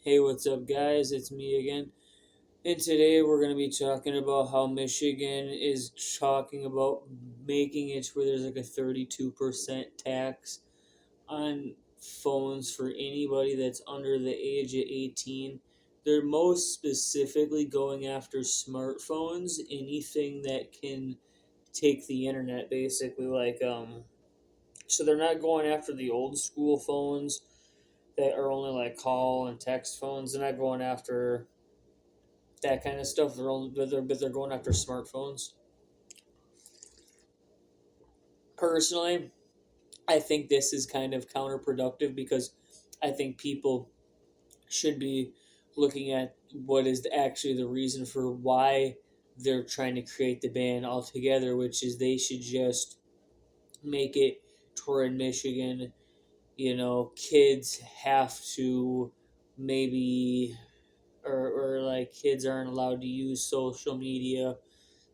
Hey, what's up, guys? It's me again. And today we're going to be talking about how Michigan is talking about making it where there's like a 32% tax on phones for anybody that's under the age of 18. They're most specifically going after smartphones, anything that can take the internet, basically. So they're not going after the old school phones that are only like call and text phones. They're not going after that kind of stuff. But they're going after smartphones. Personally, I think this is kind of counterproductive because I think people should be looking at what is actually the reason for why they're trying to create the ban altogether, which is they should just make it to where in Michigan, kids have to maybe or like kids aren't allowed to use social media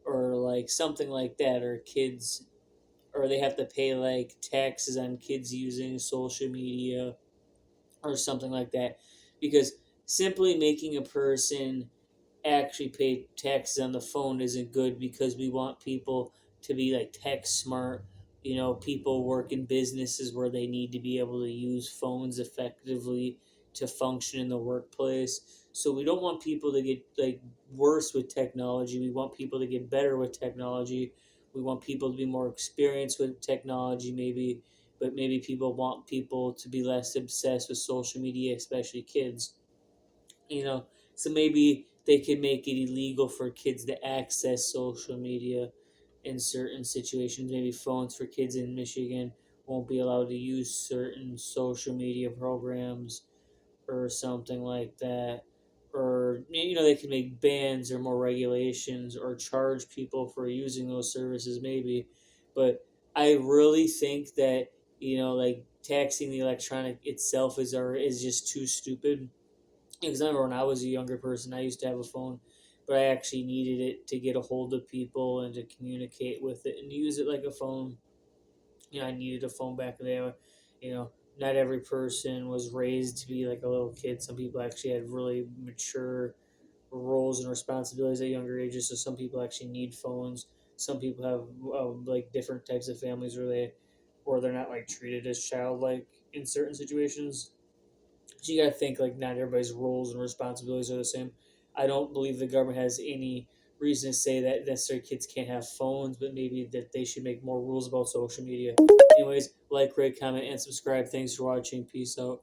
or like something like that, or kids, or they have to pay like taxes on kids using social media or something like that, because simply making a person actually pay taxes on the phone isn't good, because we want people to be like tech smart. People work in businesses where they need to be able to use phones effectively to function in the workplace. So we don't want people to get like worse with technology. We want people to get better with technology. We want people to be more experienced with technology, maybe, but maybe people want people to be less obsessed with social media, especially kids. you know so maybe they could make it illegal for kids to access social media in certain situations. Maybe phones for kids in Michigan won't be allowed to use certain social media programs or something like that. Or they can make bans or more regulations or charge people for using those services, maybe. But I really think that like taxing the electronic itself is just too stupid. Because I remember when I was a younger person, I used to have a phone, but I actually needed it to get a hold of people and to communicate with it and use it like a phone. I needed a phone back then. You know, not every person was raised to be like a little kid. Some people actually had really mature roles and responsibilities at younger ages. So some people actually need phones. Some people have like different types of families where they're not like treated as childlike in certain situations. So you got to think like not everybody's roles and responsibilities are the same. I don't believe the government has any reason to say that necessarily kids can't have phones, but maybe that they should make more rules about social media. Anyways, like, rate, comment, and subscribe. Thanks for watching. Peace out.